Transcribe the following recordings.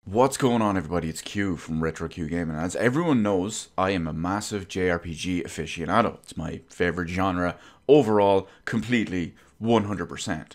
What's going on, everybody? It's Q from Retro Q Gaming. As everyone knows, I am a massive JRPG aficionado. It's my favorite genre overall, completely 100%.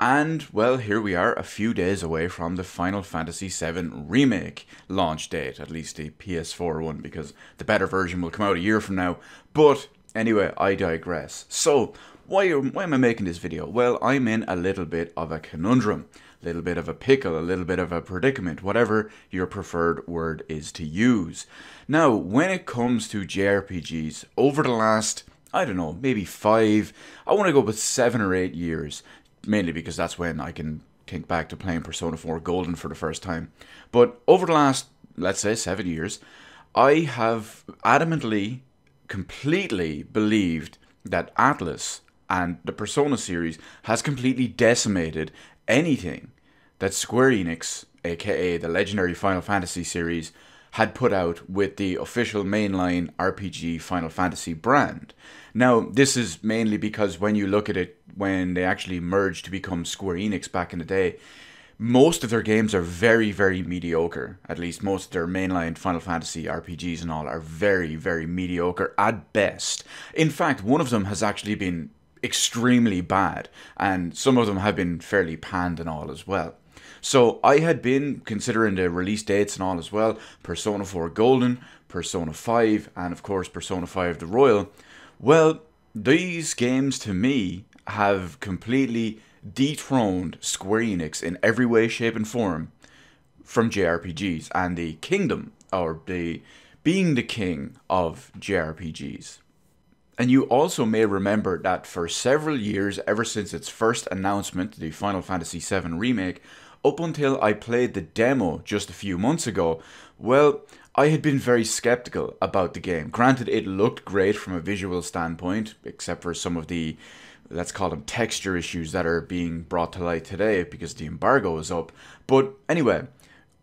And, well, here we are a few days away from the Final Fantasy VII Remake launch date, at least the PS4 one, because the better version will come out a year from now. But, anyway, I digress. So, why am I making this video? Well, I'm in a little bit of a conundrum. A little bit of a pickle, a little bit of a predicament, whatever your preferred word is to use. Now, when it comes to JRPGs, over the last, I don't know, maybe 5, I want to go with 7 or 8 years, mainly because that's when I can think back to playing Persona 4 Golden for the first time. But over the last, let's say, 7 years, I have adamantly, completely believed that Atlas and the Persona series has completely decimated anything that Square Enix, aka the legendary Final Fantasy series, had put out with the official mainline RPG Final Fantasy brand. Now, this is mainly because when you look at it, when they actually merged to become Square Enix back in the day, most of their games are very, very mediocre. At least most of their mainline Final Fantasy RPGs and all are very, very mediocre at best. In fact, one of them has actually been extremely bad, and some of them have been fairly panned and all as well. So I had been considering the release dates and all as well: Persona 4 Golden, Persona 5, and of course Persona 5 The Royal. Well, these games to me have completely dethroned Square Enix in every way, shape and form from JRPGs and the kingdom, or the being the king of JRPGs. And you also may remember that for several years, ever since its first announcement, the Final Fantasy VII Remake, up until I played the demo just a few months ago, well, I had been very skeptical about the game. Granted, it looked great from a visual standpoint, except for some of the, let's call them, texture issues that are being brought to light today because the embargo is up. But anyway,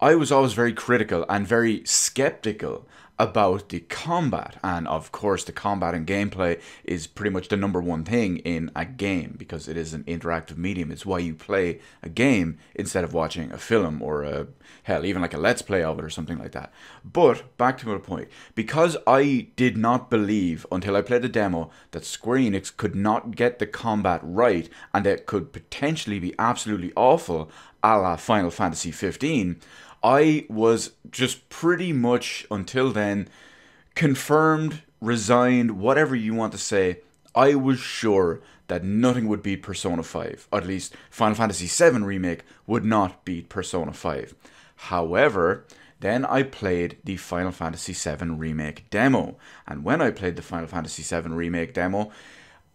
I was always very critical and very skeptical about the combat, and of course the combat and gameplay is pretty much the number one thing in a game because it is an interactive medium. It's why you play a game instead of watching a film or hell, even like a let's play of it or something like that. But back to my point, because I did not believe until I played the demo that Square Enix could not get the combat right and that it could potentially be absolutely awful, a la Final Fantasy 15, I was just pretty much, until then, confirmed, resigned, whatever you want to say. I was sure that nothing would beat Persona 5. Or at least Final Fantasy VII Remake would not beat Persona 5. However, then I played the Final Fantasy VII Remake demo. And when I played the Final Fantasy VII Remake demo,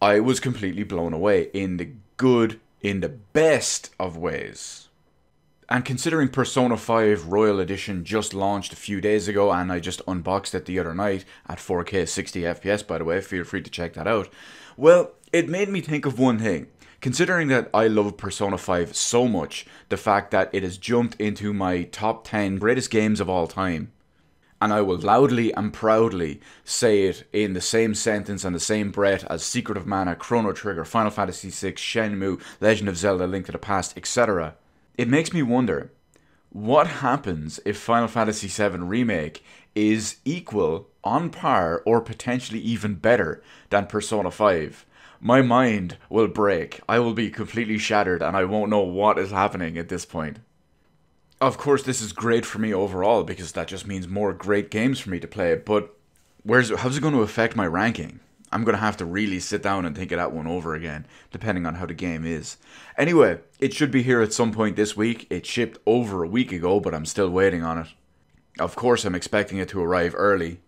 I was completely blown away in the good, in the best of ways. And considering Persona 5 Royal Edition just launched a few days ago, and I just unboxed it the other night at 4K 60 FPS, by the way, feel free to check that out. Well, it made me think of one thing. Considering that I love Persona 5 so much, the fact that it has jumped into my top 10 greatest games of all time, and I will loudly and proudly say it in the same sentence and the same breath as Secret of Mana, Chrono Trigger, Final Fantasy VI, Shenmue, Legend of Zelda, Link to the Past, etc., it makes me wonder, what happens if Final Fantasy VII Remake is equal, on par, or potentially even better than Persona 5? My mind will break. I will be completely shattered and I won't know what is happening at this point. Of course, this is great for me overall because that just means more great games for me to play, but how's it going to affect my ranking? I'm going to have to really sit down and think of that one over again, depending on how the game is. Anyway, it should be here at some point this week. It shipped over a week ago, but I'm still waiting on it. Of course, I'm expecting it to arrive early.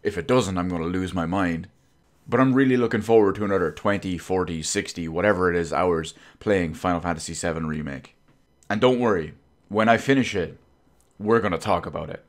If it doesn't, I'm going to lose my mind. But I'm really looking forward to another 20, 40, 60, whatever it is, hours playing Final Fantasy VII Remake. And don't worry, when I finish it, we're going to talk about it.